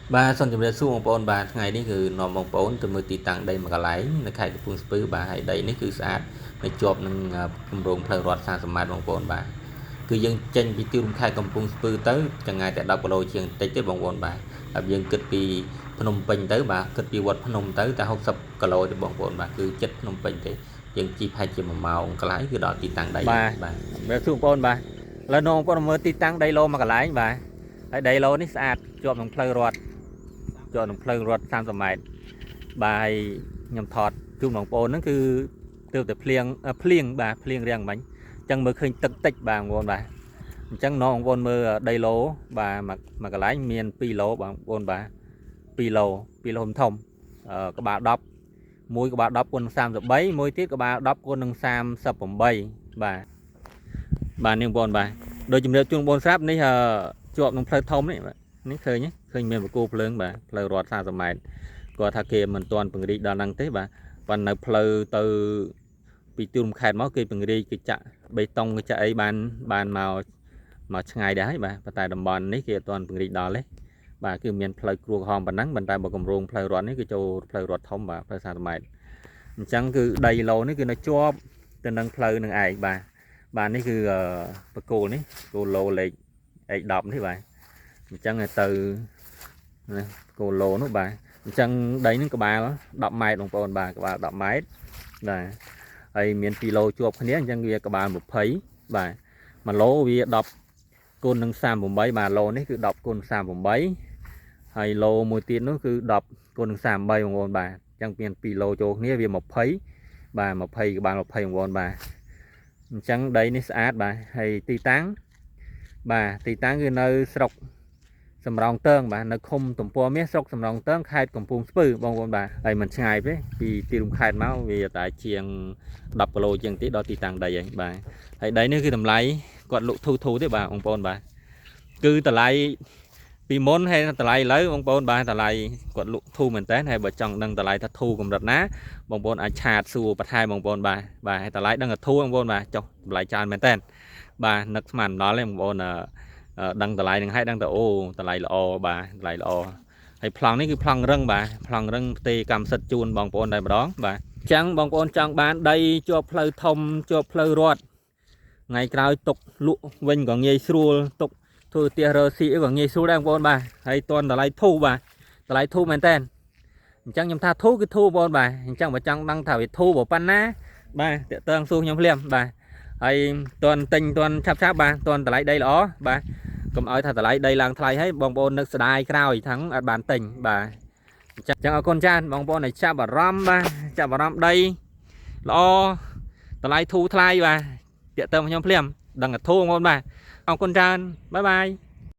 bà xong chụp ra xuống bông bồn bà ngàyนี้คือนอนbông bồn từ 10 tỷ tăng đây mà cả lấy nó khai cái phun spư bà hay đâyនេះគឺស្អាតនៅជាប់នឹងគម្រោងផ្លូវរដ្ឋ30ម៉ែត្របងប្អូនបាទគឺយើងចេញពីទីរួមខេត្តកំពង់ស្ពឺទៅចម្ងាយតែ10គីឡូជាងតិចទេបងប្អូនបាទហើយយើងគិតពីភ្នំពេញទៅបាទគិតពីវត្តភ្នំទៅតែ60គីឡូទេបងប្អូនបាទគឺចិត្តភ្នំពេញទេយើងជិះប្រហែលជា1ម៉ោងកន្លះគឺដល់ទីតាំងដីបាទវាសួរបងប្អូនបាទឥឡូវនងបងប្អូនមើលទីតាំងដីឡូមកកន្លែងបាទហើយដីឡូនេះស្អាតជាប់នឹងផ្លូវរដ្ឋជាប់នឹងផ្លូវរដ្ឋ30ម៉ែត្របាទខ្ញុំថតជូនបងប្អូនហ្នឹងគឺទើបតែភ្លៀងបាទភ្លៀងរៀងមិញអញ្ចឹងមើលឃើញទឹកតិចបាទបងប្អូនបាទអញ្ចឹងនងបងប្អូនមើលដីឡូបាទមួយកន្លែងមាន2ឡូបងប្អូនបាទ2ឡូធំក្បាល10មួយក្បាល10គុណនឹង33មួយទៀតក្បាល10គុណនឹង38បាទនេះបងប្អូនបាទដោយជំរាបជូនបងប្អូនស្រាប់នេះជាប់នឹងផ្លូវធំនេះឃើញមានបកគោភ្លើងបាទផ្លូវរដ្ឋ30ម៉ែត្រគាត់ថាគេមិនទាន់ពង្រីកដល់ហ្នឹងទេបាទប៉ុន្តែនៅផ្លូវទៅពីទីរួមខេត្តមកគេពង្រីកគេចាក់បេតុងគេចាក់អីបានមកឆ្ងាយដែរហើយបាទប៉ុន្តែតំបន់នេះគេអត់ទាន់ពង្រីកដល់ទេបាទគឺមានផ្លូវគ្រួក្រហមប៉ុណ្ណឹងប៉ុន្តែបើគម្រោងផ្លូវរដ្ឋនេះគឺចូលផ្លូវរដ្ឋធំបាទផ្លូវ30ម៉ែត្រអញ្ចឹងគឺដីឡូនេះគឺនៅជាប់ទៅនឹងផ្លូវនឹងឯងបាទនេះគឺបកគោនេះគោឡូលេខ X10 នេះបាទអញ្ចឹងទៅគោឡូនោះបាទអញ្ចឹងដីនឹងក្បាល10ម៉ែត្របងប្អូនបាទក្បាល10ម៉ែត្របាទហើយមាន2ឡូជាប់គ្នាអញ្ចឹងវាក្បាល20បាទ1ឡូវា10គុណនឹង38បាទឡូនេះគឺ10គុណ38ហើយឡូមួយទៀតនោះគឺ10គុណនឹង33បងប្អូនបាទអញ្ចឹងមាន2ឡូចូលគ្នាវា20បាទ20ក្បាល20បងប្អូនបាទអញ្ចឹងដីនេះស្អាតបាទហើយទីតាំងគឺនៅស្រុកសំរោងទើងបាទនៅឃុំទំព័រមាសស្រុកសំរោងទើងខេត្តកំពង់ស្ពឺបងប្អូនបាទហើយមិនឆ្ងាយទេពីទីរួមខេត្តមកវាតែជាង10គីឡូជាងទីដល់ទីតាំងដីហ្នឹងបាទហើយដីនេះគឺតម្លៃគាត់លក់ធូរទេបាទបងប្អូនបាទគឺតម្លៃពីមុនហើយតម្លៃឥឡូវបងប្អូនបាទតម្លៃគាត់លក់ធូរមែនតើហើយបើចង់ដឹងតម្លៃថាធូរកម្រិតណាបងប្អូនអាចឆាតសួរបន្ថែមបងប្អូនបាទហើយតម្លៃដឹងថាធូរបងប្អូនបាទចុះតម្លៃច្រើនមែនតើបាទនឹកស្មានដល់ទេបងប្អូនដឹងតម្លៃនឹងឲ្យដឹងតែអូតម្លៃល្អបាទតម្លៃល្អហើយប្លង់នេះគឺប្លង់រឹងបាទប្លង់រឹងផ្ទេកម្មសិទ្ធិជូនបងប្អូនតែម្ដងបាទអញ្ចឹងបងប្អូនចង់បានដីជាប់ផ្លូវធំជាប់ផ្លូវរដ្ឋថ្ងៃក្រោយទុកលក់វិញក៏ងាយស្រួលទុកធ្វើផ្ទះរើស៊ីក៏ងាយស្រួលដែរបងប្អូនបាទហើយតន់តម្លៃធូរបាទតម្លៃធូរមែនតើអញ្ចឹងខ្ញុំថាធូរគឺធូរបងប្អូនបាទអញ្ចឹងបើចង់ដឹងថាវាធូរប៉ុណ្ណាបាទតាក់ទងសួរខ្ញុំភ្លាមបាទហើយតន់ទិញតន់ឆាប់បាទតន់តម្លៃដីល្អបាទកុំឲ្យថាតម្លៃដីឡើងថ្លៃហើយបងប្អូននឹកស្ដាយក្រោយថងអត់បានទិញបាទអញ្ចឹងអរគុណច្រើនបងប្អូនឲ្យចាប់អារម្មណ៍បាទចាប់អារម្មណ៍ដីល្អតម្លៃធូរថ្លៃបាទតាក់ទងខ្ញុំភ្លាមដឹងតែធូរបងប្អូនបាទអរគុណច្រើនបាយបាយ